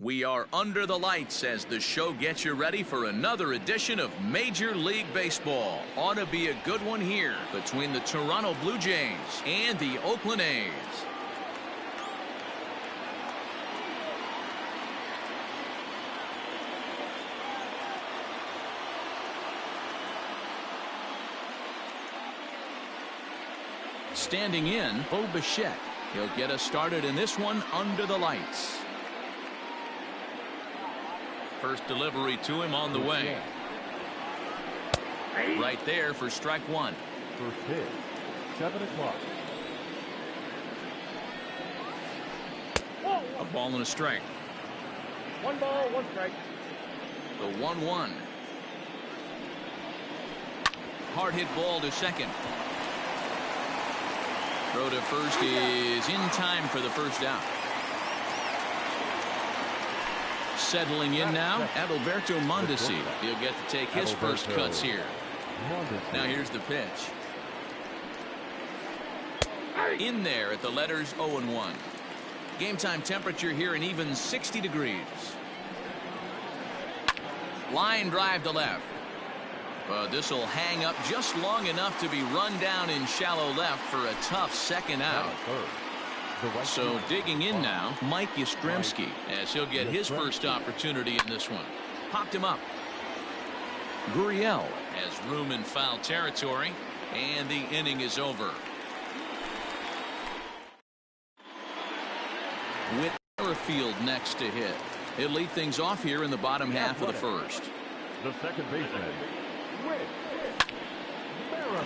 We are under the lights as the show gets you ready for another edition of Major League Baseball. Ought to be a good one here between the Toronto Blue Jays and the Oakland A's. Standing in, Bo Bichette. He'll get us started in this one under the lights. First delivery to him on the way. Right there for strike one. First pitch, 7 o'clock. A ball and a strike. 1 ball, 1 strike. The 1-1. Hard hit ball to second. Throw to first is in time for the first out. Settling in now, Adalberto Mondesi. He'll get to take his first cuts here. Now here's the pitch. In there at the letters 0-1. Game time temperature here an even 60 degrees. Line drive to left. This will hang up just long enough to be run down in shallow left for a tough second out. So digging in now, Mike Yastrzemski, as he'll get his first opportunity in this one. Popped him up. Gurriel has room in foul territory, and the inning is over. With Merrifield next to hit. He'll lead things off here in the bottom half of the first. The second baseman.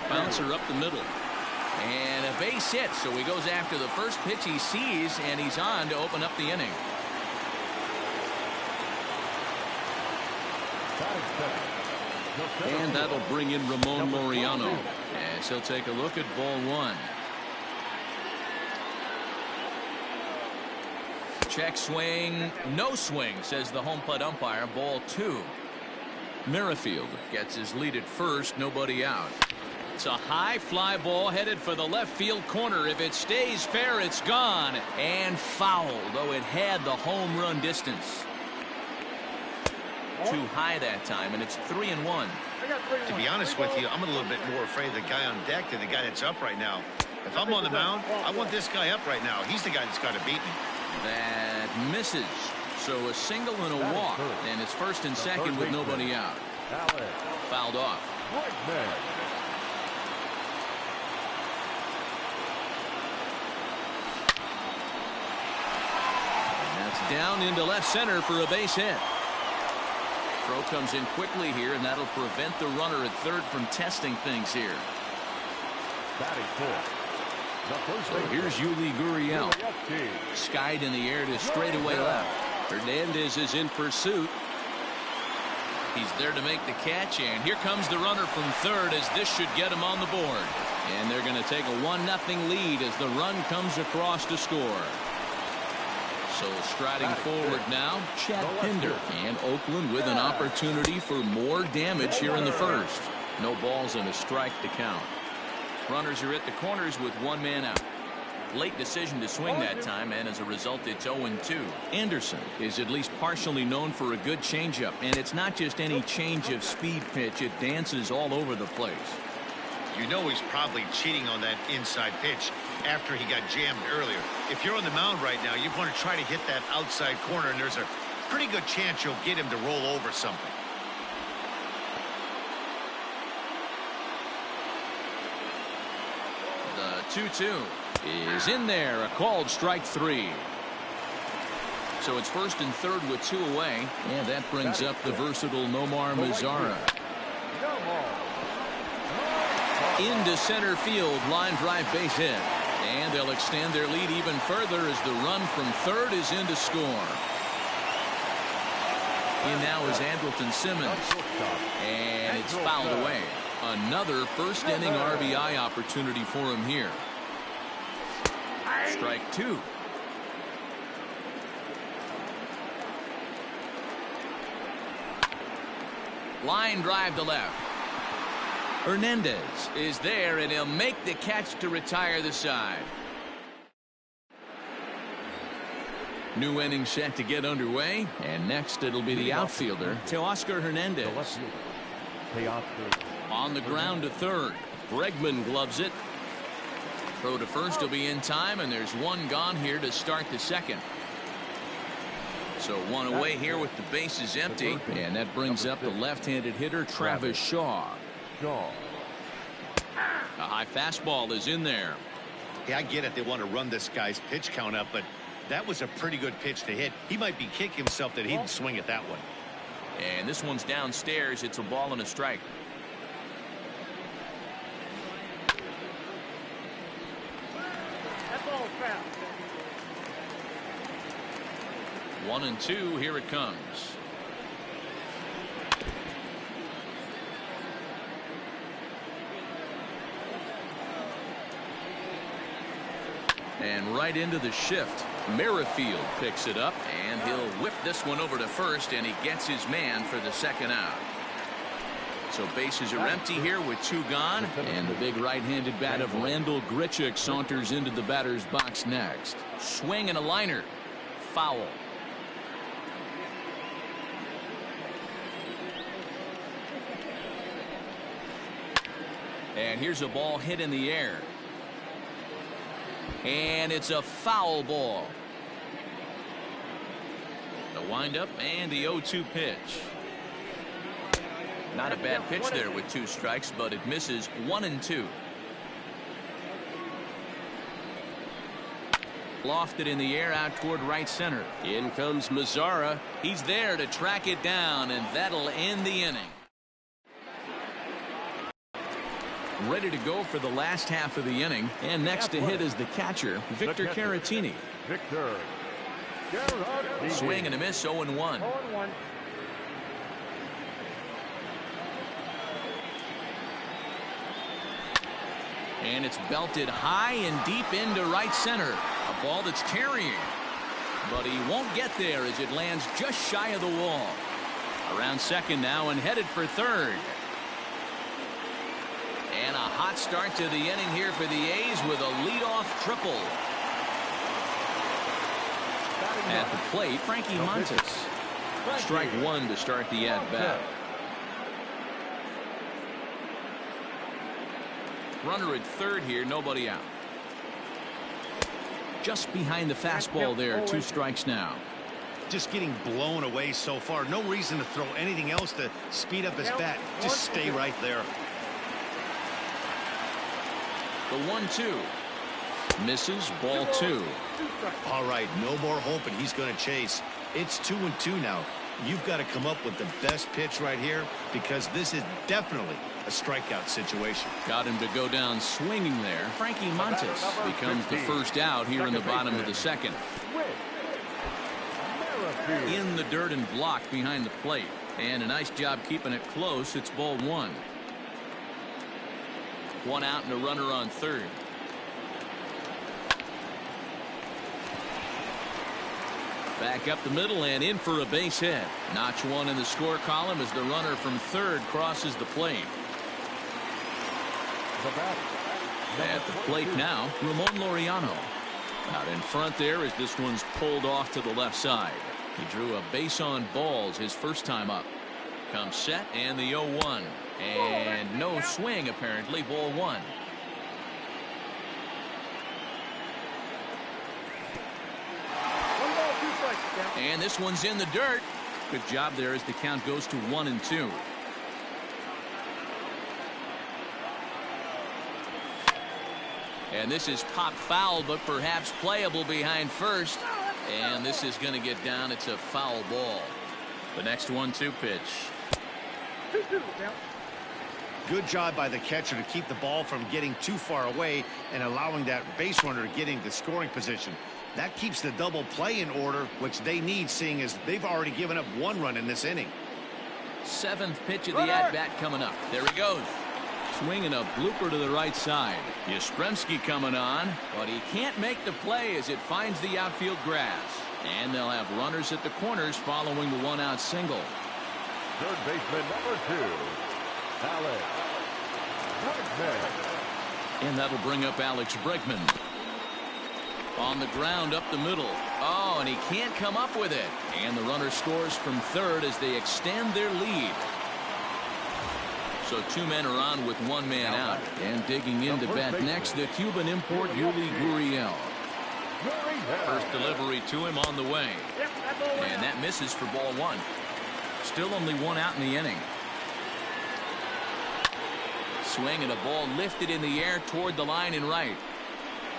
Bouncer up the middle. And a base hit, so he goes after the first pitch he sees, and he's on to open up the inning. And that'll bring in Ramon Laureano as he'll take a look at ball one. Check swing, no swing, says the home plate umpire. Ball two. Merrifield gets his lead at first, nobody out. It's a high fly ball headed for the left field corner. If it stays fair, it's gone and fouled, though it had the home run distance. Too high that time, and it's 3-1. To be honest with you, I'm a little bit more afraid of the guy on deck than the guy that's up right now. If I'm on the mound, I want this guy up right now. He's the guy that's got to beat me. That misses. So a single and a walk, and it's first and second with nobody out. Fouled off. That's down into left center for a base hit. Throw comes in quickly here, and that'll prevent the runner at third from testing things here. So here's Yuli Gurriel. Skied in the air to straightaway left. Hernandez is in pursuit. He's there to make the catch, and here comes the runner from third as this should get him on the board. And they're going to take a 1-0 lead as the run comes across to score. So striding forward now, Chad Pinder, and Oakland with an opportunity for more damage here in the first. No balls and a strike to count. Runners are at the corners with one man out. Late decision to swing that time, and as a result, it's 0-2. Anderson is at least partially known for a good changeup, and it's not just any change of speed pitch. It dances all over the place. You know he's probably cheating on that inside pitch after he got jammed earlier. If you're on the mound right now, you want to try to hit that outside corner, and there's a pretty good chance you'll get him to roll over something. The 2-2 is in there, a called strike three. So it's first and third with two away, and that brings up the versatile Nomar Mazara. Into center field, line drive base hit, and they'll extend their lead even further as the run from third is in to score. In now is Andrelton Simmons, and it's fouled away. Another first inning RBI opportunity for him here. Strike two. Line drive to left. Hernandez is there, and he'll make the catch to retire the side. New inning set to get underway, and next it'll be the outfielder, Teoscar Hernandez. On the ground to third. Bregman gloves it. Throw to first will be in time, and there's one gone here to start the second. So one away here with the bases empty, and that brings up the left-handed hitter Travis Shaw. A high fastball is in there. Yeah, I get it. They want to run this guy's pitch count up, but that was a pretty good pitch to hit. He might be kicking himself that he didn't swing at that one. And this one's downstairs. It's a ball and a strike. That ball's foul. 1-2. Here it comes. And right into the shift. Merrifield picks it up, and he'll whip this one over to first, and he gets his man for the second out. So bases are empty here with two gone, and the big right-handed bat of Randall Grichuk saunters into the batter's box next. Swing and a liner. Foul. And here's a ball hit in the air. And it's a foul ball. The windup and the 0-2 pitch. Not a bad pitch there with two strikes, but it misses. 1-2. Lofted in the air out toward right center. In comes Mazzara. He's there to track it down, and that'll end the inning. Ready to go for the last half of the inning, and next to hit is the catcher, Victor Caratini. Swing and a miss. 0-1. And it's belted high and deep into right center. A ball that's tarrying, but he won't get there as it lands just shy of the wall. Around second now and headed for third. And a hot start to the inning here for the A's with a leadoff triple. At the plate, Frankie Montas. Strike one to start the at-bat. Runner at third here, nobody out. Just behind the fastball there, two strikes now. Just getting blown away so far. No reason to throw anything else to speed up his bat. Just stay right there. The 1-2. Misses. Ball two. All right, no more hope, and he's going to chase. It's 2-2 now. You've got to come up with the best pitch right here, because this is definitely a strikeout situation. Got him to go down swinging there. Frankie Montas becomes the first out here in the bottom of the second. In the dirt and blocked behind the plate. And a nice job keeping it close. It's ball one. One out and a runner on third. Back up the middle and in for a base hit. Notch one in the score column as the runner from third crosses the plate. At the plate now, Ramon Laureano. Out in front there as this one's pulled off to the left side. He drew a base on balls his first time up. Comes set and the 0-1. And no swing apparently. Ball one. And this one's in the dirt. Good job there as the count goes to 1-2. And this is pop foul, but perhaps playable behind first. And this is going to get down. It's a foul ball. The next 1-2 pitch. Good job by the catcher to keep the ball from getting too far away and allowing that base runner to get into scoring position. That keeps the double play in order, which they need, seeing as they've already given up one run in this inning. Seventh pitch of the at-bat coming up. There he goes. Swinging a blooper to the right side. Yastrzemski coming on, but he can't make the play as it finds the outfield grass. And they'll have runners at the corners following the one-out single. Third baseman number 2, Alex Bregman. And that'll bring up Alex Bregman. On the ground up the middle. Oh, now, and he can't come up with it. And the runner scores from third as they extend their lead. So 2 men are on with 1 man out. And digging in to bat next, the Cuban import Yuli Gurriel. First delivery to him on the way. And that misses for ball 1. Still only 1 out in the inning. Swing and a ball lifted in the air toward the line and right.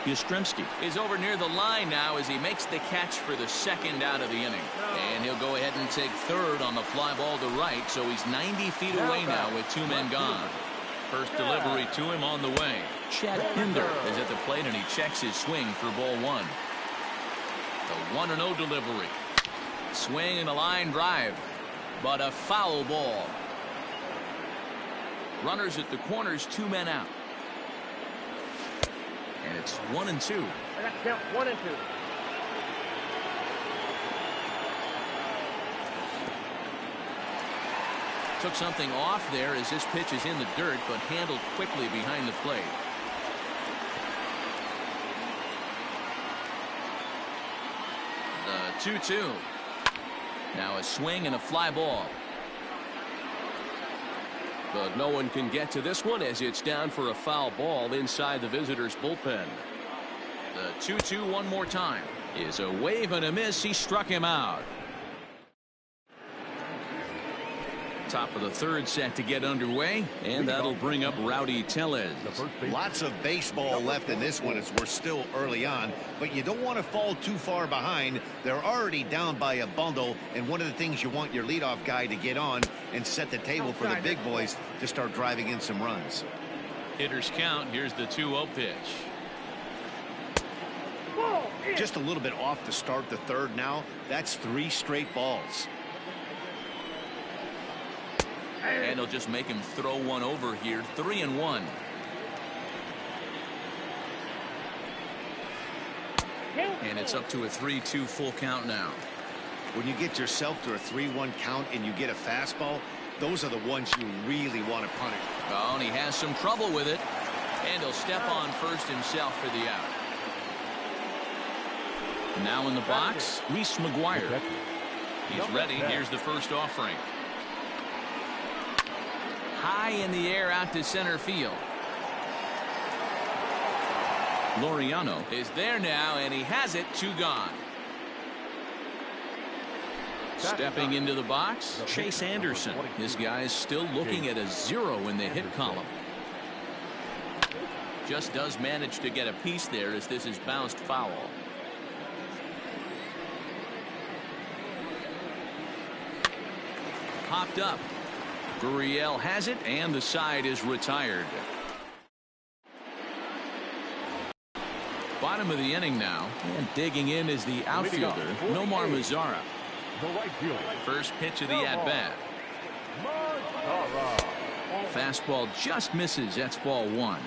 Yastrzemski is over near the line now as he makes the catch for the 2nd out of the inning. And he'll go ahead and take third on the fly ball to right, so he's 90 feet away now with 2 men gone. First delivery to him on the way. Chad Pinder is at the plate and he checks his swing for ball 1. The 1-0 delivery. Swing and a line drive, but a foul ball. Runners at the corners, 2 men out. And it's 1-2. I got to count 1 and 2. Took something off there as this pitch is in the dirt, but handled quickly behind the plate. The 2-2. Now a swing and a fly ball. But no one can get to this one as it's down for a foul ball inside the visitors' bullpen. The 2-2 one more time is a wave and a miss. He struck him out. Top of the 3rd set to get underway, and that'll bring up Rowdy Tellez. Lots of baseball left in this one as we're still early on, but you don't want to fall too far behind. They're already down by a bundle, and one of the things you want your leadoff guy to get on and set the table for the big boys to start driving in some runs. Hitters count. Here's the 2-0 pitch. Just a little bit off to start the 3rd now. That's 3 straight balls. And they'll just make him throw one over here. 3-1. And it's up to a 3-2 full count now. When you get yourself to a 3-1 count and you get a fastball, those are the ones you really want to punish. Oh, and he has some trouble with it. And he'll step on first himself for the out. Now in the box, Reese McGuire. He's ready. Here's the first offering. High in the air out to center field. Laureano is there now, and he has it. 2 gone. Stepping into the box, Chase Anderson. This guy is still looking at a 0 in the hit column. Just does manage to get a piece there as this is bounced foul. Popped up. Gurriel has it, and the side is retired. Bottom of the inning now, and digging in is the outfielder, Nomar Mazara. First pitch of the at-bat. Fastball just misses. That's ball 1.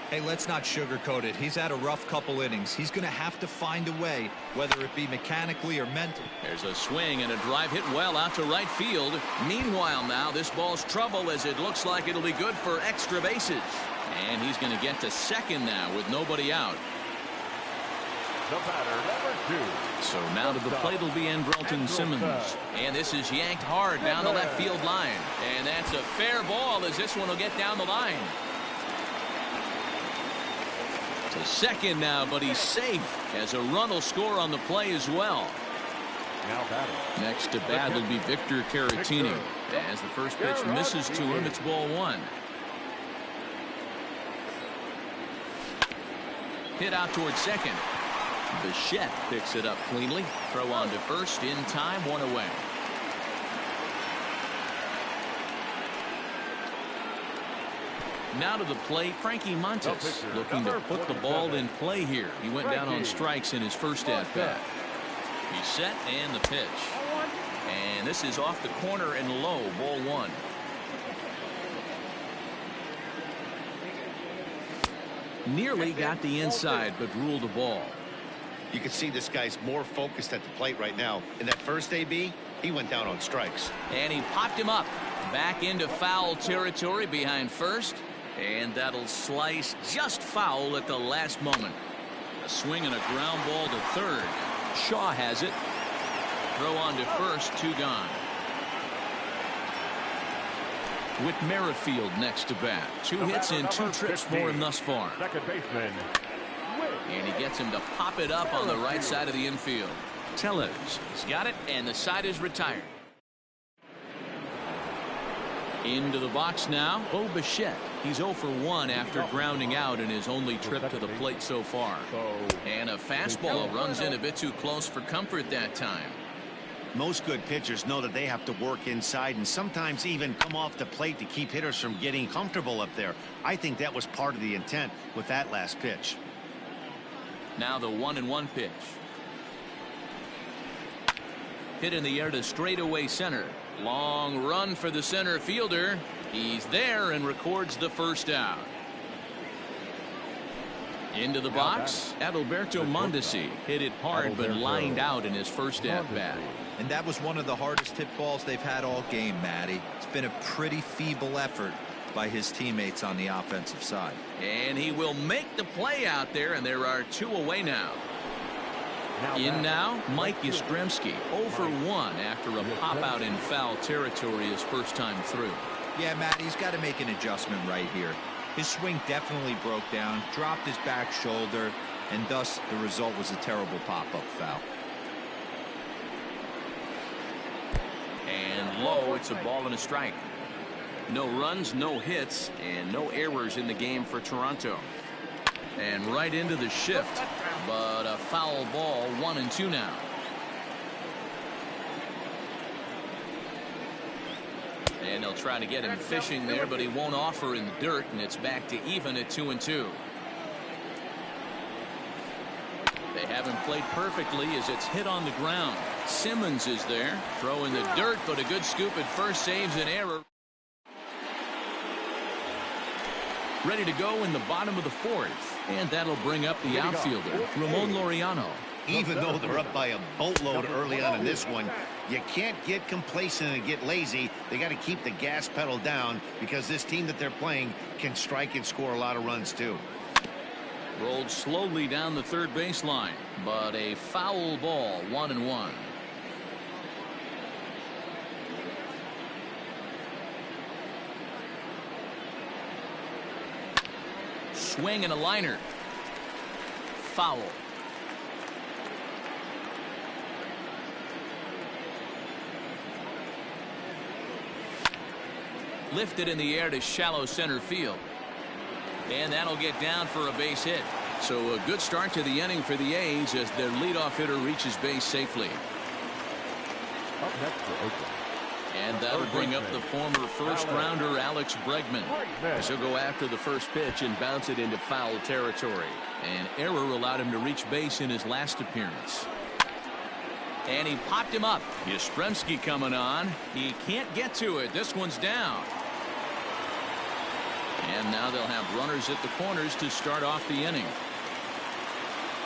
Hey, let's not sugarcoat it. He's had a rough couple innings. He's going to have to find a way, whether it be mechanically or mentally. There's a swing and a drive hit well out to right field. Meanwhile now, this ball's trouble as it looks like it'll be good for extra bases. And he's going to get to second now with nobody out. The batter, number 2. So now to the plate will be Andrelton Simmons. And this is yanked hard down the left field line. And that's a fair ball as this one will get down the line. To second now, but he's safe as a run will score on the play as well. Next to bat will be Victor Caratini. As the first pitch misses to him, it's ball 1. Hit out towards second. Bichette picks it up cleanly. Throw on to first in time, 1 away. Now to the plate, Frankie Montes looking to put the ball in play here. He went down on strikes in his first at-bat. He's set and the pitch. And this is off the corner and low, ball 1. Nearly got the inside, but ruled a ball. You can see this guy's more focused at the plate right now. In that first AB, he went down on strikes. And he popped him up. Back into foul territory behind first. And that'll slice just foul at the last moment. A swing and a ground ball to third. Shaw has it. Throw on to first, 2 gone. With Merrifield next to bat. 2 hits in 2 trips for him thus far. Second baseman. And he gets him to pop it up on the right side of the infield. Tellez, he's got it, and the side is retired. Into the box now, Bo Bichette. He's 0 for 1 after grounding out in his only trip to the plate so far. And a fastball runs in a bit too close for comfort that time. Most good pitchers know that they have to work inside and sometimes even come off the plate to keep hitters from getting comfortable up there. I think that was part of the intent with that last pitch. Now the 1-1 pitch. Hit in the air to straightaway center. Long run for the center fielder. He's there and records the first out. Into the box, Adalberto Mondesi hit it hard but lined out in his first at-bat. And that was one of the hardest hit balls they've had all game, Matty. It's been a pretty feeble effort by his teammates on the offensive side. And he will make the play out there, and there are 2 away now. In now, Mike Yastrzemski, 0 for 1 after a pop-out in foul territory his first time through. Yeah, Matt, he's got to make an adjustment right here. His swing definitely broke down, dropped his back shoulder, and thus the result was a terrible pop-up foul. And low, it's a ball and a strike. No runs, no hits, and no errors in the game for Toronto. And right into the shift, but a foul ball, 1-2 now. And they'll try to get him fishing there, but he won't offer in the dirt, and it's back to even at 2-2. They haven't played perfectly as it's hit on the ground. Simmons is there, throw in the dirt, but a good scoop at first saves an error. Ready to go in the bottom of the 4th, and that'll bring up the outfielder, Ramon Laureano. Even though they're up by a boatload early on in this one, you can't get complacent and get lazy. They got to keep the gas pedal down because this team that they're playing can strike and score a lot of runs too. Rolled slowly down the third baseline, but a foul ball, 1-1. Swing and a liner. Foul. Lifted in the air to shallow center field. And that'll get down for a base hit. So a good start to the inning for the A's as their leadoff hitter reaches base safely. Up next for Oakland. And that'll bring up the former first-rounder Alex Bregman, as he'll go after the first pitch and bounce it into foul territory. An error allowed him to reach base in his last appearance. And he popped him up. Yastrzemski coming on. He can't get to it. This one's down. And now they'll have runners at the corners to start off the inning.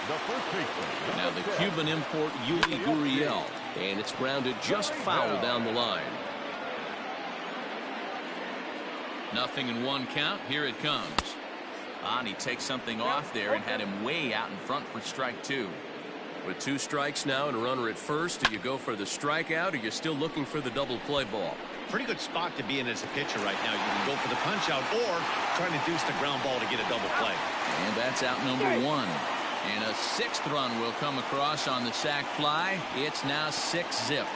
The first baseman. Now the Cuban import Yuli Gurriel, and it's grounded just foul down the line. 0-1 count. Here it comes. And he takes something off there and had him way out in front for strike 2. With 2 strikes now and a runner at first, do you go for the strikeout or you're still looking for the double play ball? Pretty good spot to be in as a pitcher right now. You can go for the punch out or trying to deuce the ground ball to get a double play. And that's out number 1. And a 6th run will come across on the sac fly. It's now 6-zip.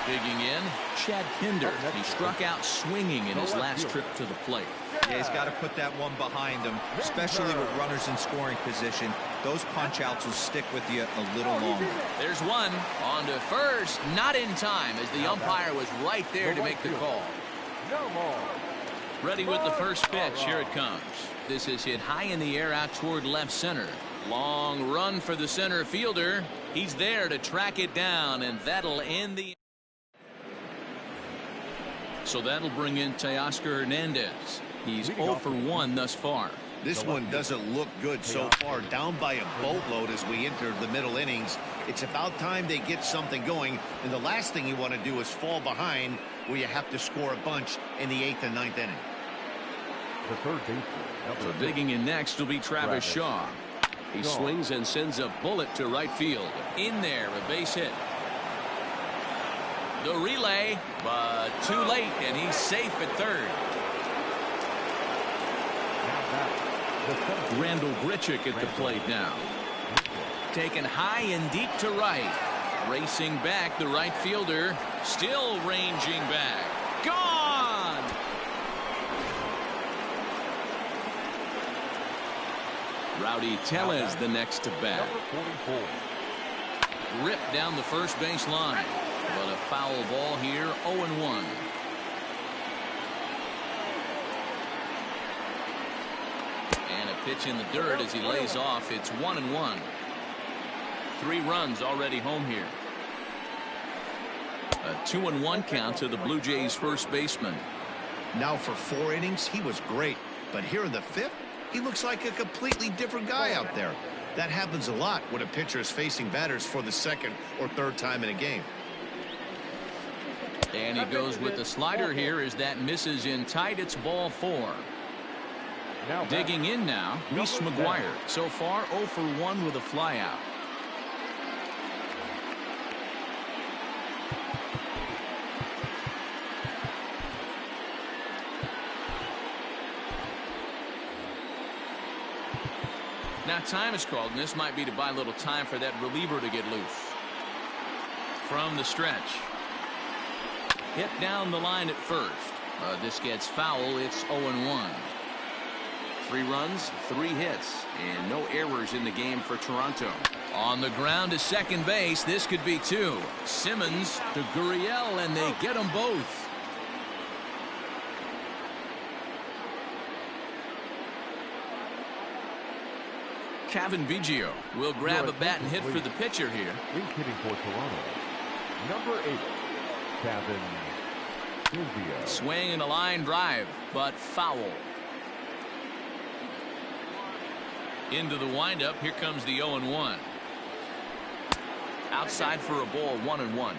Digging in, Chad Pinder. He struck out swinging in his last trip to the plate. Yeah, he's got to put that one behind him, especially with runners in scoring position. Those punch outs will stick with you a little longer. There's one on to first, not in time as the umpire was right there to make the call. No more. Ready with the first pitch. Here it comes. This is hit high in the air out toward left center. Long run for the center fielder. He's there to track it down, and that'll end the. So that'll bring in Teoscar Hernandez. He's 0 for 1 thus far. This one doesn't look good so far. Down by a boatload as we enter the middle innings. It's about time they get something going. And the last thing you want to do is fall behind where you have to score a bunch in the 8th and 9th inning. The third baseman. So digging in next will be Travis Shaw. He swings and sends a bullet to right field. In there, a base hit. The relay, but too late, and he's safe at third. Randall Grichuk at the plate now. Taken high and deep to right. Racing back, the right fielder. Still ranging back. Gone! Rowdy Tellez the next to bat. Ripped down the first base line. But a foul ball here, 0-1. And a pitch in the dirt as he lays off. It's 1-1. 3 runs already home here. A 2-1 count to the Blue Jays first baseman. Now for 4 innings, he was great. But here in the 5th, he looks like a completely different guy out there. That happens a lot when a pitcher is facing batters for the 2nd or 3rd time in a game. And he goes with the slider here as that misses in tight. It's ball 4. Digging in now, Reese McGuire. So far 0 for 1 with a flyout. Now time is called, and this might be to buy a little time for that reliever to get loose. From the stretch. Hit down the line at first. This gets foul. It's 0-1. 3 runs, 3 hits, and no errors in the game for Toronto. On the ground to second base. This could be 2. Simmons to Gurriel, and they get them both. Kevin Biggio will grab a bat and hit for the pitcher here. He's hitting for Toronto. Number 8, Kevin Biggio. Swing and a line drive, but foul. Into the windup. Here comes the 0-1. Outside for a ball, 1-1.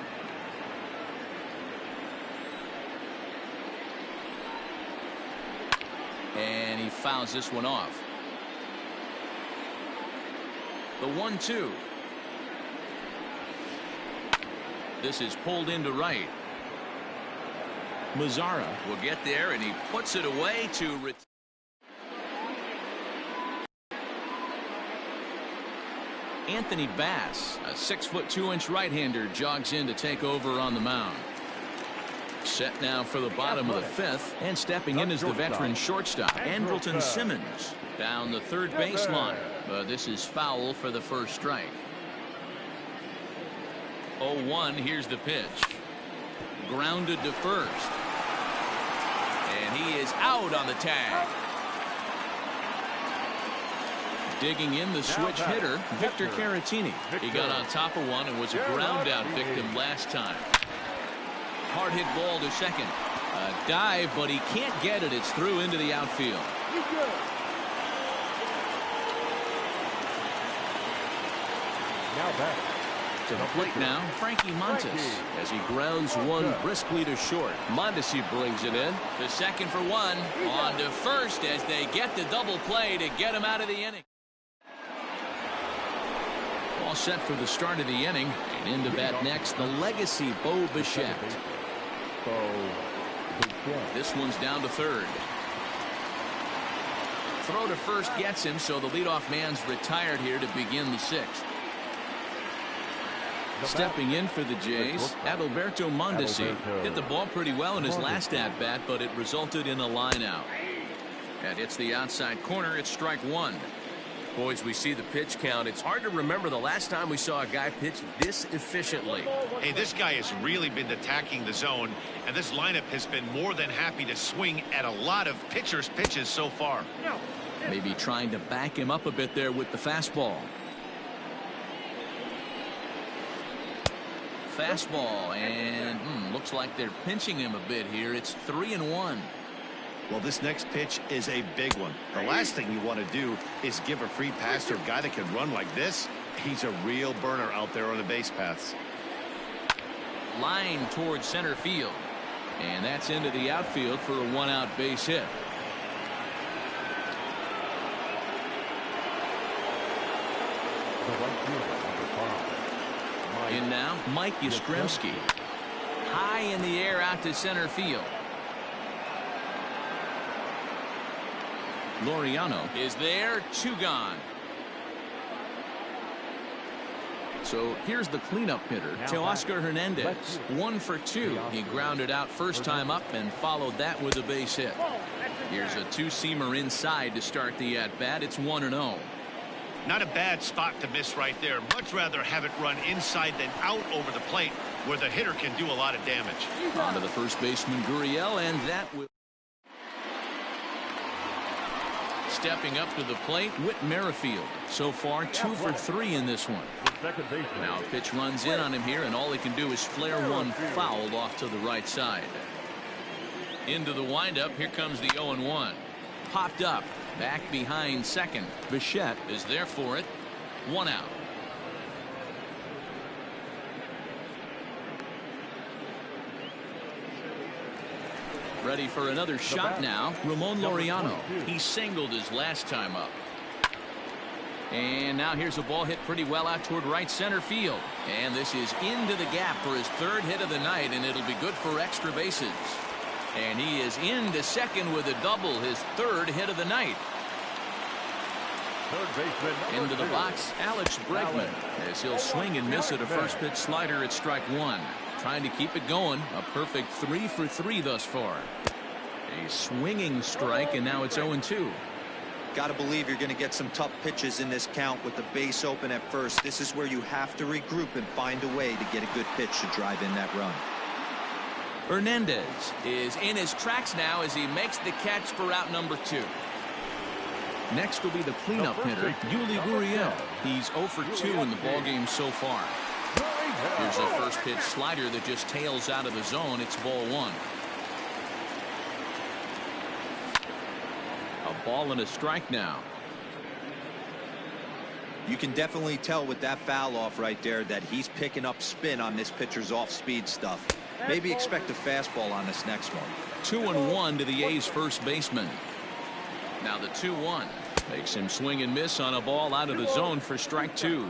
And he fouls this one off. The 1-2. This is pulled into right. Mazzara will get there, and he puts it away to Anthony Bass, a 6'2" right-hander, jogs in to take over on the mound. Set now for the bottom of the 5th, and stepping in is the veteran shortstop, Andrelton Simmons, down the third baseline. This is foul for the first strike. 0-1. Here's the pitch. Grounded to first. And he is out on the tag. Digging in, the switch hitter, Victor Caratini. He got on top of one and was a ground out victim last time. Hard hit ball to second. A dive, but he can't get it. It's through into the outfield. Now back to the plate now, Frankie Montes, as he grounds one briskly to short. Mondesi brings it in. The second for 1. On to first as they get the double play to get him out of the inning. All set for the start of the inning. And into bat next, the legacy Bo Bichette. This one's down to third. Throw to first gets him, so the leadoff man's retired here to begin the 6th. Stepping in for the Jays, Adalberto Mondesi hit the ball pretty well in his last at-bat, but it resulted in a line out. And it's the outside corner. It's strike 1. Boys, we see the pitch count. It's hard to remember the last time we saw a guy pitch this efficiently. Hey, this guy has really been attacking the zone, and this lineup has been more than happy to swing at a lot of pitchers' pitches so far. Maybe trying to back him up a bit there with the fastball. Fastball, and looks like they're pinching him a bit here. It's 3-1. Well, this next pitch is a big one. The last thing you want to do is give a free pass to a guy that can run like this. He's a real burner out there on the base paths. Line towards center field, and that's into the outfield for a 1-out base hit. The right fielder, number 5. In now, Mike Yastrzemski. High in the air out to center field. Laureano is there, 2 gone. So here's the cleanup hitter, Teoscar Hernandez, 1 for 2. He grounded out first time up and followed that with a base hit. Here's a 2-seamer inside to start the at-bat. It's 1-0. Not a bad spot to miss right there. Much rather have it run inside than out over the plate where the hitter can do a lot of damage. On to the first baseman, Gurriel, and that will... Stepping up to the plate, Whit Merrifield. So far, 2 for 3 in this one. Now a pitch runs in on him here, and all he can do is flare one foul off to the right side. Into the windup, here comes the 0-1. Popped up, back behind second. Bichette is there for it. 1 out. Ready for another shot now. Ramon Laureano. He singled his last time up. And now here's a ball hit pretty well out toward right center field. And this is into the gap for his 3rd hit of the night, and it'll be good for extra bases. And he is into second with a double, his 3rd hit of the night. Third baseman, Into the box, Alex Bregman, as he'll swing and miss at a first pitch slider at strike 1. Trying to keep it going. A perfect 3 for 3 thus far. A swinging strike, and now it's 0-2. Got to believe you're going to get some tough pitches in this count with the base open at first. This is where you have to regroup and find a way to get a good pitch to drive in that run. Hernandez is in his tracks now as he makes the catch for out number 2. Next will be the cleanup hitter, Yuli Gurriel. He's 0 for 2 in the ballgame so far. Here's a first pitch slider that just tails out of the zone. It's ball 1. A ball and a strike now. You can definitely tell with that foul off right there that he's picking up spin on this pitcher's off-speed stuff. Maybe expect a fastball on this next one. 2-1 to the A's first baseman. Now the 2-1 makes him swing and miss on a ball out of the zone for strike 2.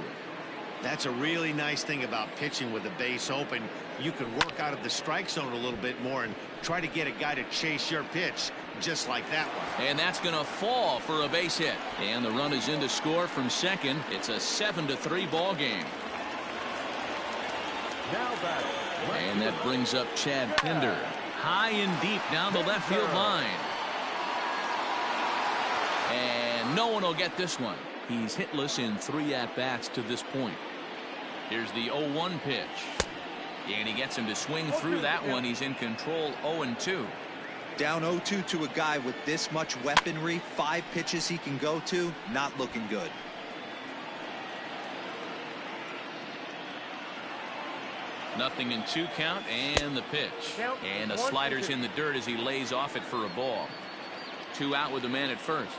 That's a really nice thing about pitching with the base open. You can work out of the strike zone a little bit more and try to get a guy to chase your pitch just like that one. And that's going to fall for a base hit. And the run is in to score from second. It's a 7-3 ball game. Now batting. And that brings up Chad Pinder. High and deep down the left field line. And no one will get this one. He's hitless in 3 at-bats to this point. Here's the 0-1 pitch. And he gets him to swing through that one. He's in control, 0-2. Down 0-2 to a guy with this much weaponry, 5 pitches he can go to, not looking good. Nothing in 2 count, and the pitch. And the slider's in the dirt as he lays off it for a ball. 2 out with the man at first.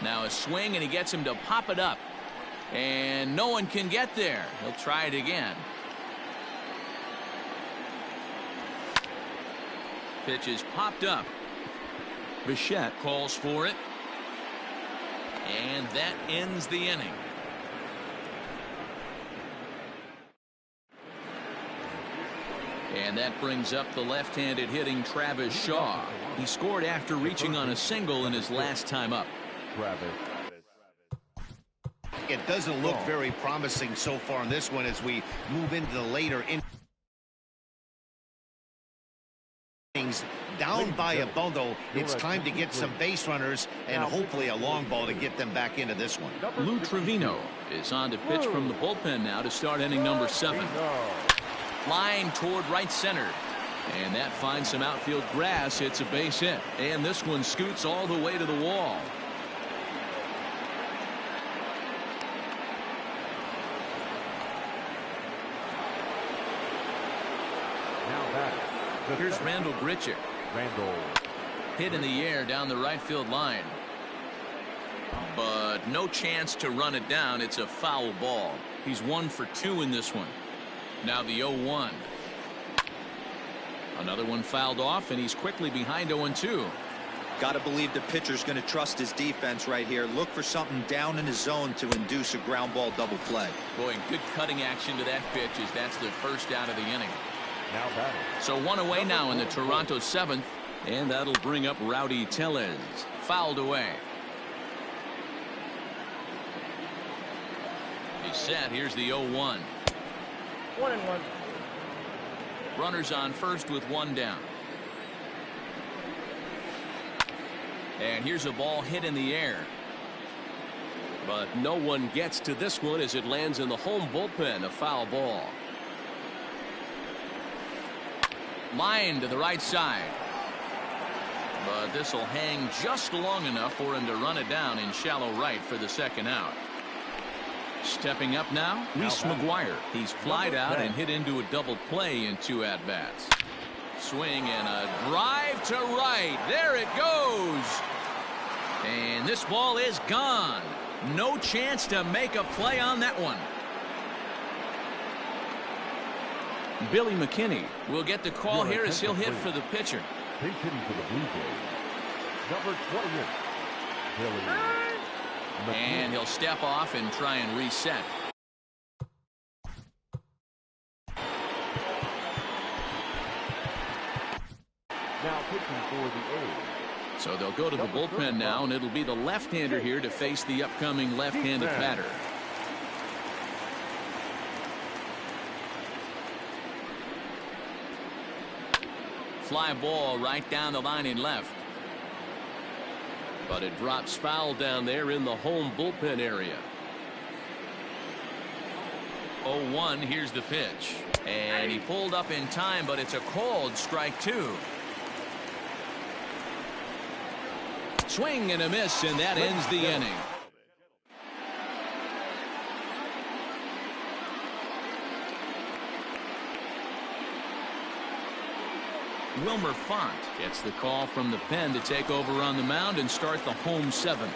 Now a swing, and he gets him to pop it up. And no one can get there. He'll try it again. Pitch is popped up. Bichette calls for it. And that ends the inning. And that brings up the left-handed hitting Travis Shaw. He scored after reaching on a single in his last time up. It doesn't look very promising so far in this one as we move into the later innings. Down by a bundle, it's time to get some base runners and hopefully a long ball to get them back into this one. Lou Trevino is on to pitch from the bullpen now to start inning number 7. Line toward right center. And that finds some outfield grass. It's a base hit. And this one scoots all the way to the wall. Here's Randall Grichuk. Hit in the air down the right field line. But no chance to run it down. It's a foul ball. He's 1 for 2 in this one. Now the 0-1. Another one fouled off, and he's quickly behind 0-2. Got to believe the pitcher's going to trust his defense right here. Look for something down in his zone to induce a ground ball double play. Boy, good cutting action to that pitch as that's the first out of the inning. Now batting. So one away now in the Toronto seventh, and that'll bring up Rowdy Tellez. Fouled away. He's set. Here's the 0-1. 1-1. Runners on first with one down. And here's a ball hit in the air. But no one gets to this one as it lands in the home bullpen. A foul ball. Line to the right side. But this will hang just long enough for him to run it down in shallow right for the second out. Stepping up now, Reese McGuire. He's flied out and hit into a double play in 2 at-bats. Swing and a drive to right. There it goes. And this ball is gone. No chance to make a play on that one. Billy McKinney will get the call here as he'll hit for the pitcher. He's hitting for the Blue Jays. Number 28. Billy. And he'll step off and try and reset. Now pitching for the A's. So they'll go to the bullpen now, and it'll be the left-hander here to face the upcoming left-handed batter. Fly ball right down the line in left. But it drops foul down there in the home bullpen area. 0-1. Here's the pitch. And he pulled up in time, but it's a called strike 2. Swing and a miss, and that ends the inning. Wilmer Font gets the call from the pen to take over on the mound and start the home seventh.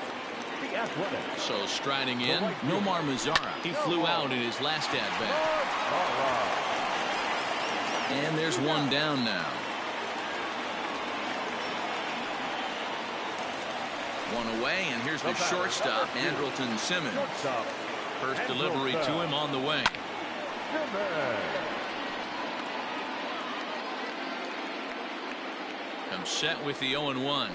So striding in, Nomar Mazara. He flew out in his last at-bat. And there's one down now. One away, and here's the shortstop, Andrelton Simmons. First delivery to him on the way. Comes set with the 0-1.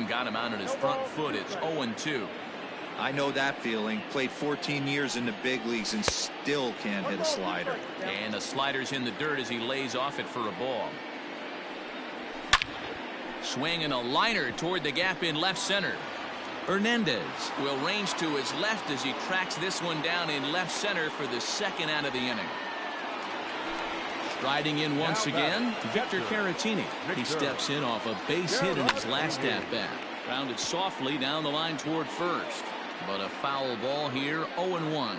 Got him out on his front foot. It's 0-2. I know that feeling. Played 14 years in the big leagues and still can't hit a slider. And the slider's in the dirt as he lays off it for a ball. Swing and a liner toward the gap in left center. Hernandez will range to his left as he tracks this one down in left center for the second out of the inning. Striding in once again, Victor Caratini. He steps in off a base hit in his last at-bat. Grounded softly down the line toward first. But a foul ball here, 0-1.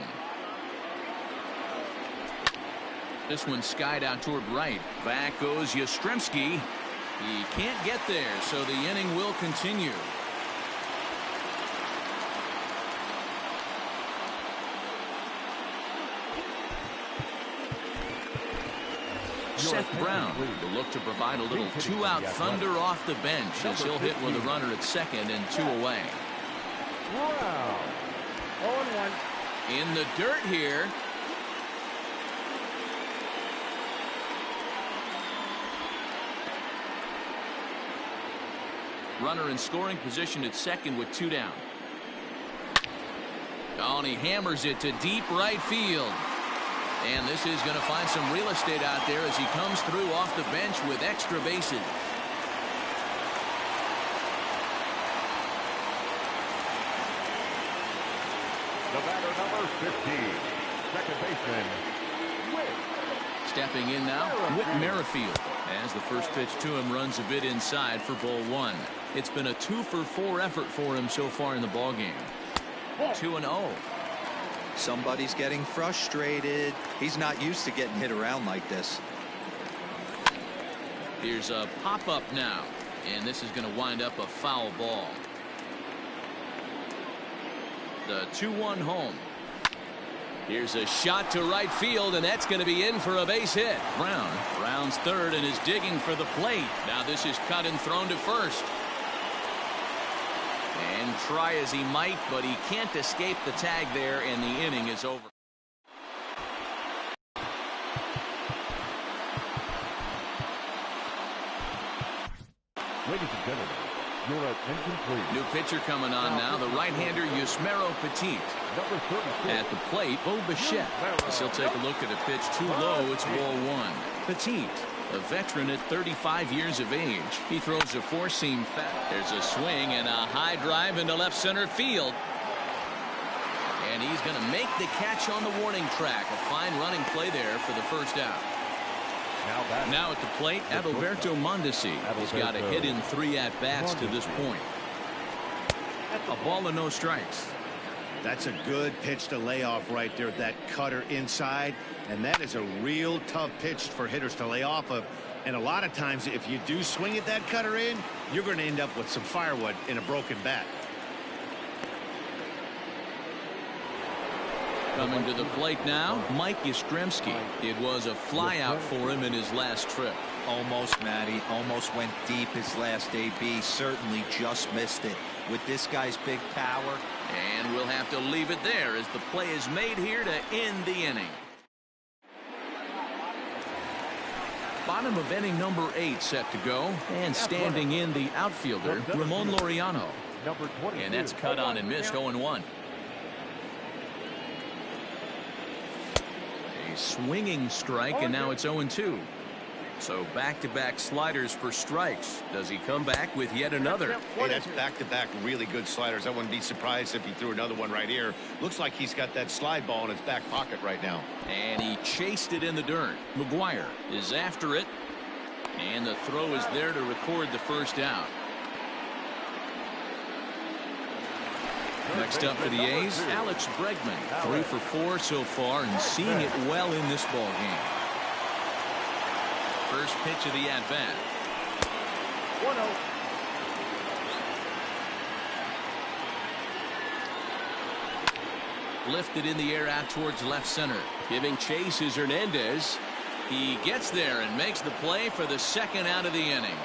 This one skied out toward right. Back goes Yastrzemski. He can't get there, so the inning will continue. Seth Brown will look to provide a little 2-out thunder off the bench as he'll hit with a runner at second and 2 away. Wow. 0-1. In the dirt here. Runner in scoring position at second with 2 down. Oh, and he hammers it to deep right field. And this is going to find some real estate out there as he comes through off the bench with extra bases. The batter, number 15, second baseman, Whit. Stepping in now, Whit Merrifield, as the first pitch to him runs a bit inside for ball 1. It's been a 2-for-4 effort for him so far in the ballgame. 2-0. Somebody's getting frustrated. He's not used to getting hit around like this. Here's a pop-up now, and this is going to wind up a foul ball. The 2-1 home. Here's a shot to right field, and that's going to be in for a base hit. Brown rounds third and is digging for the plate. Now this is cut and thrown to first. And try as he might, but he can't escape the tag there, and the inning is over. Ladies and gentlemen, your attention please. New pitcher coming on now, the right-hander Yusmeiro Petit. Number 36. At the plate, Bo Bichette. As he'll take a look at a pitch too low, it's ball one. Petit, a veteran at 35 years of age. He throws a four-seam fast. There's a swing and a high drive into left center field. And he's going to make the catch on the warning track. A fine running play there for the first out. Now at the plate, Adalberto Mondesi. He's got a hit in 3 at-bats to this point. A ball and no strikes. That's a good pitch to lay off right there, that cutter inside. And that is a real tough pitch for hitters to lay off of. And a lot of times, if you do swing at that cutter in, you're going to end up with some firewood in a broken bat. Coming to the plate now, Mike Yastrzemski. It was a flyout for him in his last trip. Almost, Matty. Almost went deep his last AB. Certainly just missed it. With this guy's big power. And we'll have to leave it there as the play is made here to end the inning. Bottom of inning number 8 set to go. And standing in the outfielder, Ramon Laureano. And that's cut on and missed 0-1. Swinging strike, and now it's 0-2. So back-to-back sliders for strikes. Does he come back with yet another? Hey, that's back-to-back really good sliders. I wouldn't be surprised if he threw another one right here. Looks like he's got that slide ball in his back pocket right now. And he chased it in the dirt. McGuire is after it, and the throw is there to record the first out. Next up for the A's, Alex Bregman. 3 for 4 so far and seeing it well in this ball game. First pitch of the at-bat. 1-0. Lifted in the air out towards left center. Giving chase is Hernandez. He gets there and makes the play for the second out of the inning.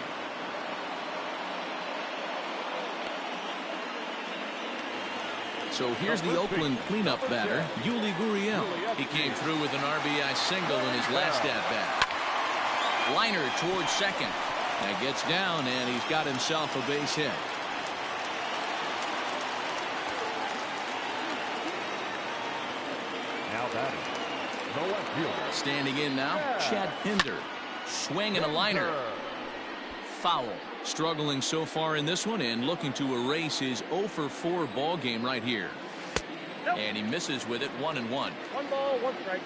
So here's the Oakland cleanup batter, Yuli Gurriel. He came through with an RBI single in his last at-bat. Liner towards second. That gets down, and he's got himself a base hit. Now batting, the left fielder. Standing in now, Chad Pinder. Swing and a liner. Foul. Struggling so far in this one and looking to erase his 0 for 4 ball game right here. And he misses with it. 1-1. 1 ball, 1 strike.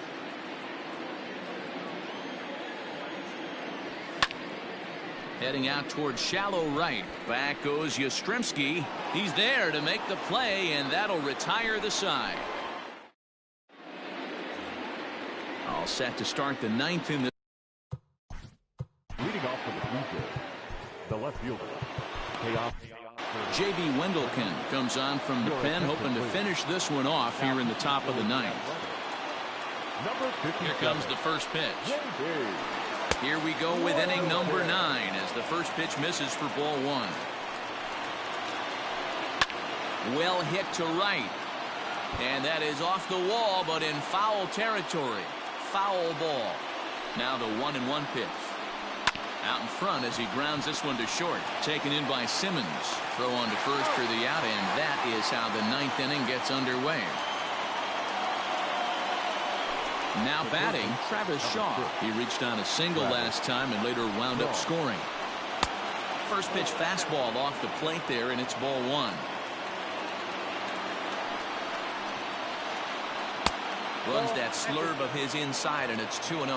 Heading out towards shallow right. Back goes Yastrzemski. He's there to make the play, and that'll retire the side. All set to start the 9th in the. Leading off for the Blue Jays, the left fielder. J.B. Wendelken comes on from the pen, hoping to finish this one off here in the top of the 9th. Here comes the first pitch. Here we go with inning number 9 as the first pitch misses for ball 1. Well hit to right. And that is off the wall, but in foul territory. Foul ball. Now the 1-1 pitch. Out in front as he grounds this one to short. Taken in by Simmons. Throw on to first for the out, and that is how the 9th inning gets underway. Now batting, Travis Shaw. He reached on a single last time and later wound up scoring. First pitch fastball off the plate there, and it's ball 1. Runs that slurve of his inside, and it's 2-0.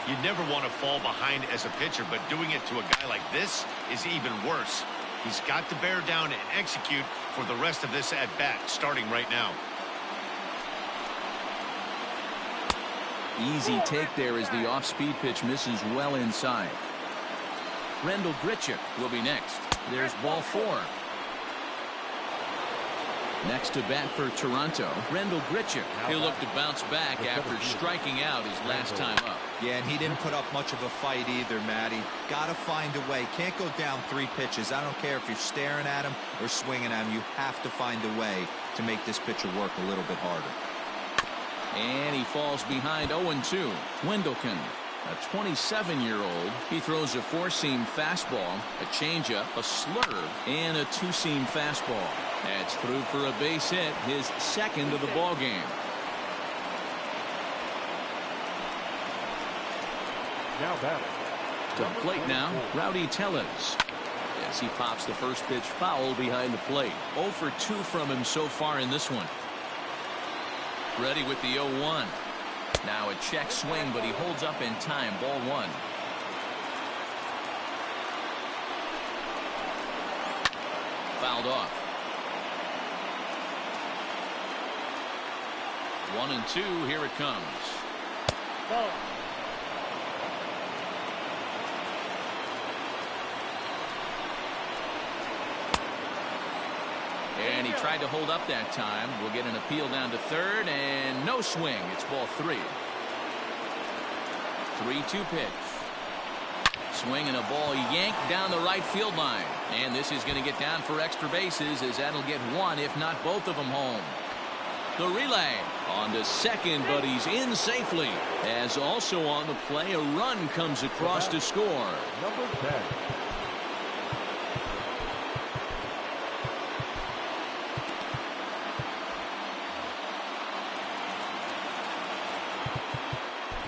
You never want to fall behind as a pitcher, but doing it to a guy like this is even worse. He's got to bear down and execute for the rest of this at-bat, starting right now. Easy take there as the off-speed pitch misses well inside. Rendell Grichuk will be next. There's ball 4. Next to bat for Toronto, Rendell Grichuk. He'll look to bounce back after striking out his last time up. Yeah, and he didn't put up much of a fight either, Matty. Got to find a way. Can't go down 3 pitches. I don't care if you're staring at him or swinging at him. You have to find a way to make this pitcher work a little bit harder. And he falls behind 0-2. Wendelken, a 27-year-old. He throws a 4-seam fastball, a changeup, a slurve, and a 2-seam fastball. That's through for a base hit, his second of the ball game. Now batting. To the plate now, Rowdy Tellez. As he pops the first pitch foul behind the plate. 0 for 2 from him so far in this one. Ready with the 0-1. Now a check swing, but he holds up in time. Ball 1. Fouled off. 1-2. Here it comes. Ball. And he tried to hold up that time. We'll get an appeal down to third, and no swing. It's ball 3. 3-2 pitch. Swing and a ball yanked down the right field line. And this is going to get down for extra bases, as that'll get one, if not both of them, home. The relay on to second, but he's in safely. As also on the play, a run comes across to score. Number 10.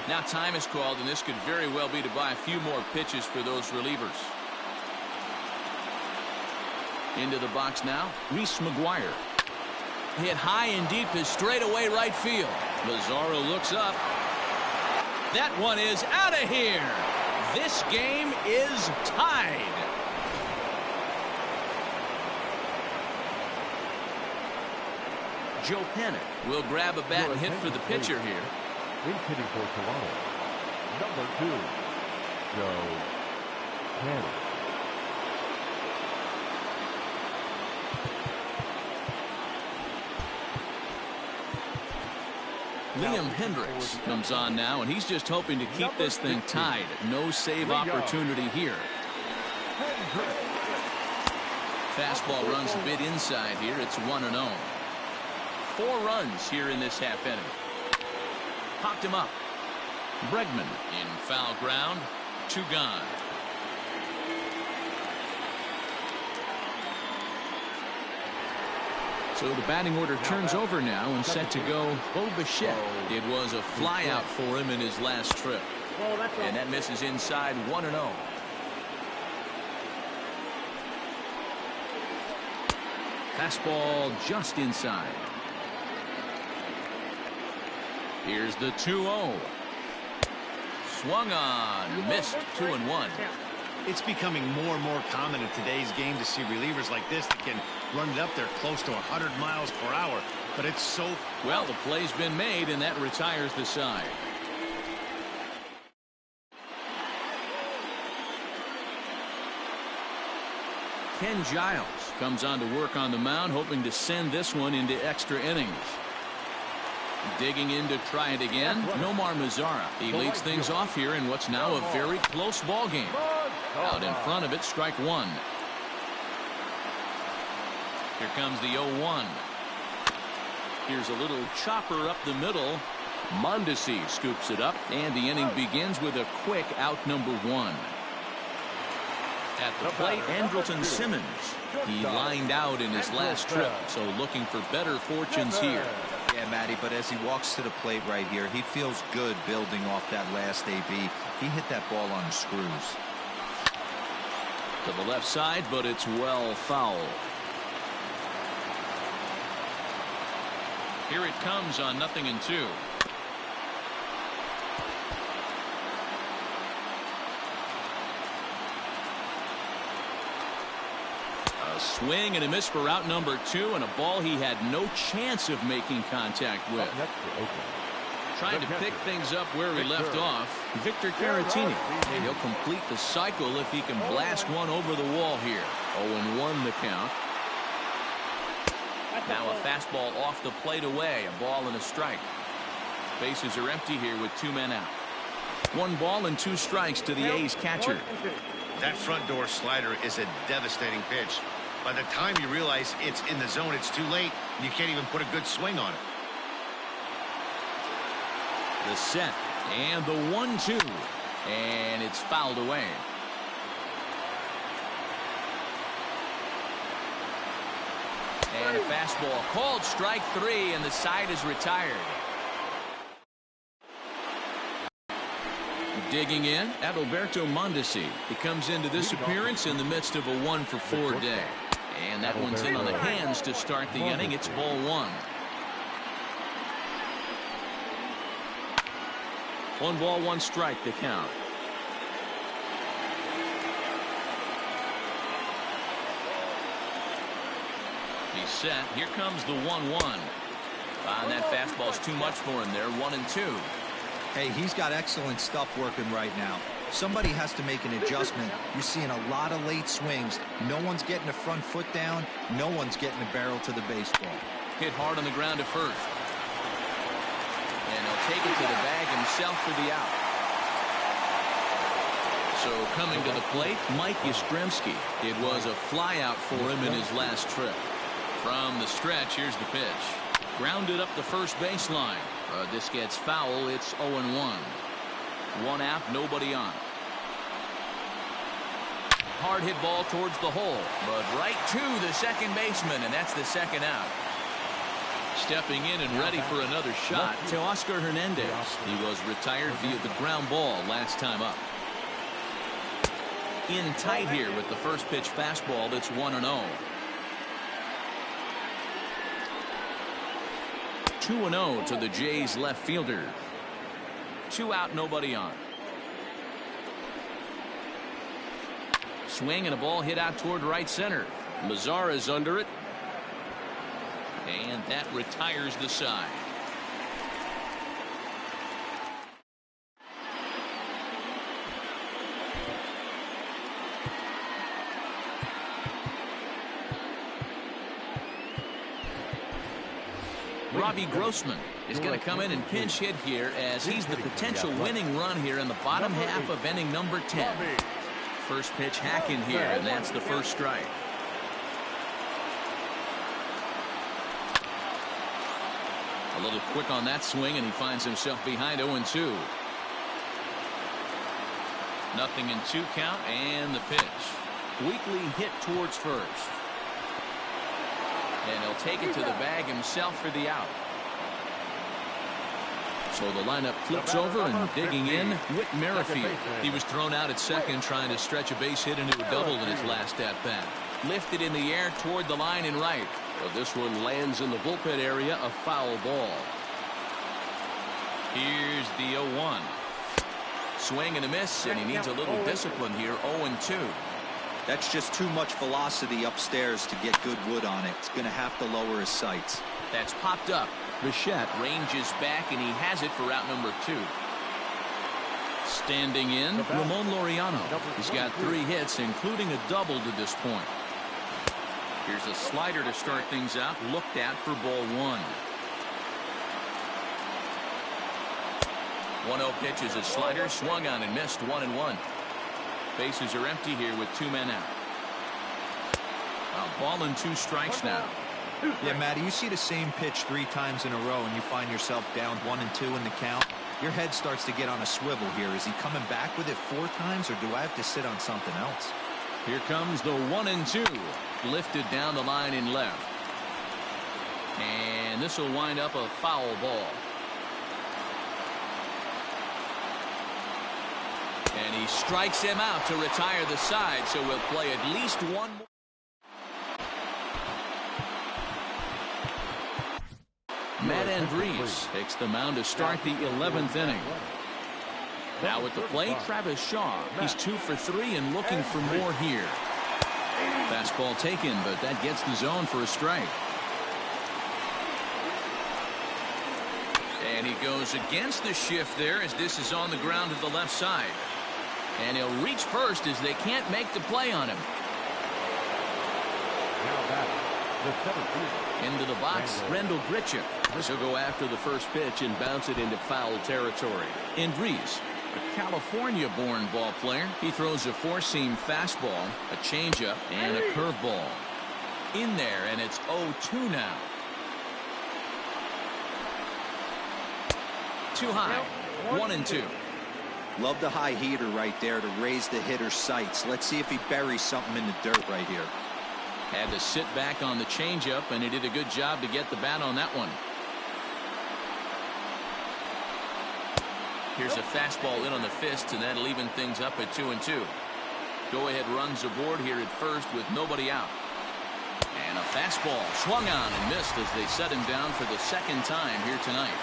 Now time is called, and this could very well be to buy a few more pitches for those relievers. Into the box now, Reese McGuire. Hit high and deep to straightaway right field. Lazaro looks up. That one is out of here. This game is tied. Joe Panic will grab a bat and hit for the pitcher here. He's hitting for Toronto. Number 2, Joe Panic. Liam Hendricks comes on now, and he's just hoping to keep this thing tied. No save opportunity here. Fastball runs a bit inside here. It's 1-0. 4 runs here in this half inning. Popped him up. Bregman in foul ground. 2 gone. So the batting order turns over now, and set to go Bo Bichette. It was a flyout for him in his last trip. And that misses inside. 1-0. Fastball just inside. Here's the 2-0. Swung on, missed. 2-1. It's becoming more and more common in today's game to see relievers like this that can run it up there close to 100 miles per hour. But it's so... Well, the play's been made, and that retires the side. Ken Giles comes on to work on the mound, hoping to send this one into extra innings. Digging in to try it again, Nomar Mazara. He leads things off here in what's now a very close ball game. Out in front of it, strike 1. Here comes the 0-1. Here's a little chopper up the middle. Mondesi scoops it up, and the inning begins with a quick out, number 1. At the plate, Andrelton Simmons. He lined out in his last trip, so looking for better fortunes here. Yeah, Matty, but as he walks to the plate right here, he feels good building off that last AB. He hit that ball on the screws. To the left side, but it's well foul. Here it comes on 0-2. A swing and a miss for out number 2, and a ball he had no chance of making contact with. Trying to pick things up where he left off, Victor Caratini. And he'll complete the cycle if he can blast one over the wall here. 0-1 the count. Now a fastball off the plate away, a ball and a strike. Bases are empty here with 2 men out. 1 ball and 2 strikes to the A's catcher. That front door slider is a devastating pitch. By the time you realize it's in the zone, it's too late. You can't even put a good swing on it. The set and the 1-2, and it's fouled away. And a fastball called strike 3, and the side is retired. Digging in, Adalberto Mondesi. He comes into this appearance in the midst of a 1-for-4 day. And that one's in on the hands to start the inning. It's ball 1. 1 ball, 1 strike to count. He's set. Here comes the 1-1. And that fastball's too much for him there. 1-2. Hey, he's got excellent stuff working right now. Somebody has to make an adjustment. You're seeing a lot of late swings. No one's getting a front foot down. No one's getting a barrel to the baseball. Hit hard on the ground to first. And he'll take it to the bag himself for the out. So coming to the plate, Mike Yastrzemski. It was a fly out for him in his last trip. From the stretch, here's the pitch. Grounded up the first baseline. This gets foul. It's 0-1. 1 out, nobody on. Hard hit ball towards the hole, but right to the second baseman, and that's the second out. Stepping in and ready for another shot, Teoscar Hernandez. He was retired via the ground ball last time up. In tight here with the first pitch fastball. It's 1-0. 2-0 to the Jays left fielder. 2 out, nobody on. Swing and a ball hit out toward right center. Mazara's under it. And that retires the side. Robbie Grossman is going to come in and pinch hit here as he's the potential winning run here in the bottom half of inning number 10. First pitch hack in here, and that's the first strike. A little quick on that swing, and he finds himself behind 0-2. 0-2 count, and the pitch. Weakly hit towards first. And he'll take it to the bag himself for the out. So the lineup flips over, and digging in, Whit Merrifield. He was thrown out at second trying to stretch a base hit into a double in his last at-bat. Lifted in the air toward the line and right. Well, this one lands in the bullpen area, a foul ball. Here's the 0-1. Swing and a miss, and he needs a little discipline here. 0-2. That's just too much velocity upstairs to get good wood on it. It's going to have to lower his sights. That's popped up. Bichette ranges back, and he has it for out number 2. Standing in, Ramon Laureano. He's got 3 hits, including a double to this point. Here's a slider to start things out, looked at for ball 1. 1-0 pitch is a slider, swung on and missed. 1-1. Bases are empty here with 2 men out. A ball and 2 strikes now. Yeah, Matty, you see the same pitch 3 times in a row and you find yourself down 1-2 in the count. Your head starts to get on a swivel here. Is he coming back with it 4 times, or do I have to sit on something else? Here comes the 1-2. Lifted down the line in left. And this will wind up a foul ball. And he strikes him out to retire the side, so we'll play at least 1 more. Matt Andriese takes the mound to start the 11th inning. Now at the plate, Travis Shaw. He's 2 for 3 and looking for more here. Fastball taken, but that gets the zone for a strike. And he goes against the shift there as this is on the ground to the left side. And he'll reach first as they can't make the play on him. Into the box, Rendell Grichuk. He'll go after the first pitch and bounce it into foul territory. Andriese A California-born ball player. He throws a four-seam fastball, a changeup, and a curveball. In there, and it's 0-2 now. Too high. 1-2. Love the high heater right there to raise the hitter's sights. Let's see if he buries something in the dirt right here. Had to sit back on the changeup, and he did a good job to get the bat on that one. Here's a fastball in on the fist, and that'll even things up at 2-2. Go-ahead runs aboard here at first with nobody out. And a fastball swung on and missed as they set him down for the second time here tonight.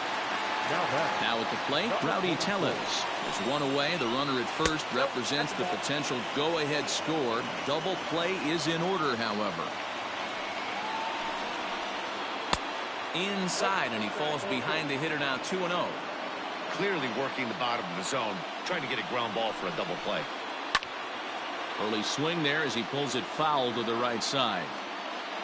Now at the plate, Rowdy Tellez is one away. The runner at first represents the potential go-ahead score. Double play is in order, however. Inside, and he falls behind the hitter now 2-0. Clearly working the bottom of the zone, trying to get a ground ball for a double play. Early swing there as he pulls it foul to the right side.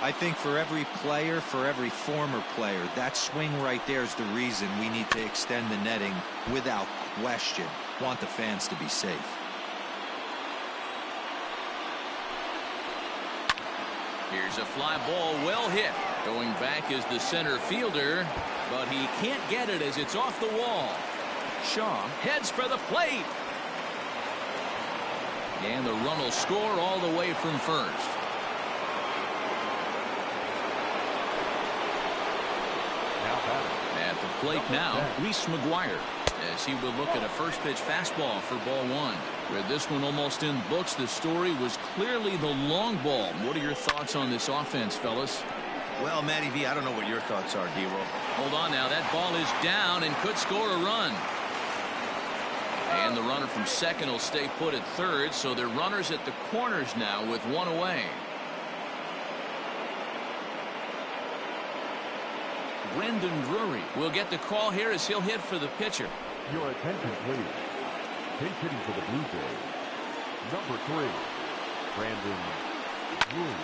I think for every player, for every former player, that swing right there is the reason we need to extend the netting without question. Want the fans to be safe. Here's a fly ball, well hit. Going back is the center fielder, but he can't get it as it's off the wall. Shaw heads for the plate. And the run will score all the way from first. At the plate now, Reese McGuire, as he would look at a first pitch fastball for ball one. With this one almost in books, the story was clearly the long ball. What are your thoughts on this offense, fellas? Well, Matty V, I don't know what your thoughts are, D-Roll. Hold on now. That ball is down and could score a run. And the runner from second will stay put at third, so they're runners at the corners now with one away. Brendan Drury will get the call here as he'll hit for the pitcher. Your attention, please. Pinch hitting for the Blue Jays. Number 3, Brandon Drury.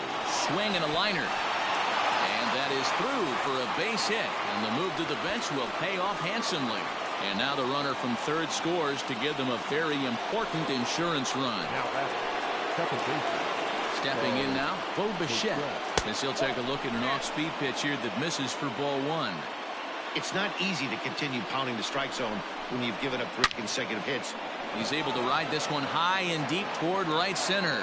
Swing and a liner. And that is through for a base hit. And the move to the bench will pay off handsomely. And now the runner from third scores to give them a very important insurance run. Now that's second baseman. Stepping in now, Bo Bichette, as he'll take a look at an off-speed pitch here that misses for ball one. It's not easy to continue pounding the strike zone when you've given up 3 consecutive hits. He's able to ride this one high and deep toward right center.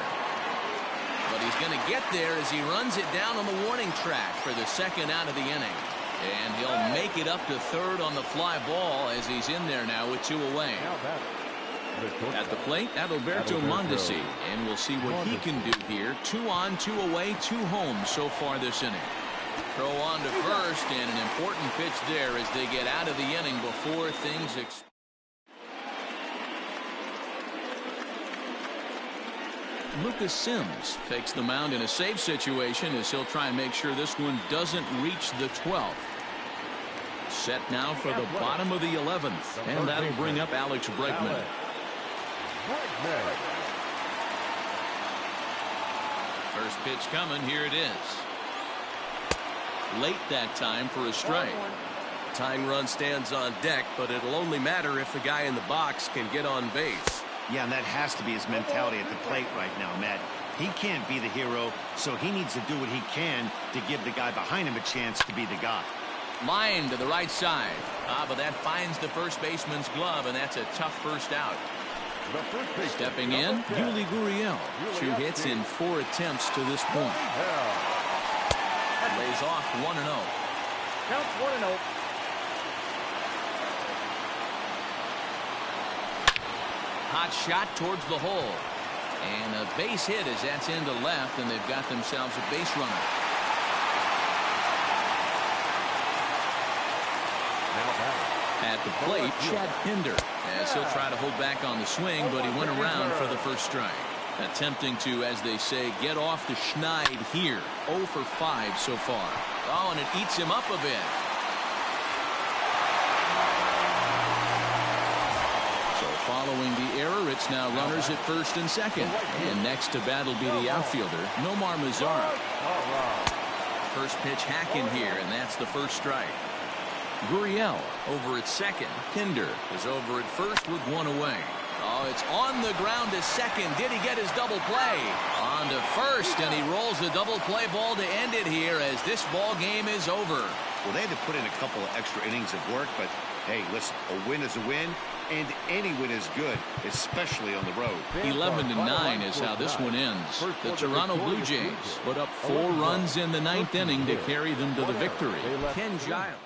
But he's going to get there as he runs it down on the warning track for the second out of the inning. And he'll make it up to third on the fly ball as he's in there now with 2 away. At the plate, Adalberto Mondesi, and we'll see what he can do here. 2 on, 2 away, 2 home so far this inning. Throw on to first, and an important pitch there as they get out of the inning before things Lucas Sims takes the mound in a safe situation as he'll try and make sure this one doesn't reach the 12th. Set now for the bottom of the 11th, and that'll bring up Alex Bregman. First pitch coming, here it is. Late that time for a strike. Tying run stands on deck, but it'll only matter if the guy in the box can get on base. Yeah, and that has to be his mentality at the plate right now, Matt. He can't be the hero, so he needs to do what he can to give the guy behind him a chance to be the guy. Line to the right side. But that finds the first baseman's glove, and that's a tough first out. Stepping in, Yuli Gurriel. 2 hits in 4 attempts to this point. Lays off 1-0. Count 1-0. Hot shot towards the hole. And a base hit as that's into left, and they've got themselves a base runner. At the plate, Chad Pinder, as he'll try to hold back on the swing, but he went around for the first strike. Attempting to, as they say, get off the schneid here. 0 for 5 so far. Oh, and it eats him up a bit. So following the error, it's now runners at first and second. And next to bat will be the outfielder, Nomar Mazara. First pitch hack in here, and that's the first strike. Gurriel over at second. Pinder is over at first with one away. Oh, it's on the ground to second. Did he get his double play? On to first, and he rolls the double play ball to end it here as this ball game is over. Well, they had to put in a couple of extra innings of work, but hey, listen, a win is a win, and any win is good, especially on the road. 11-9 is how this one ends. The Toronto Blue Jays put up 4 runs in the 9th inning to carry them to the victory. Ken Giles.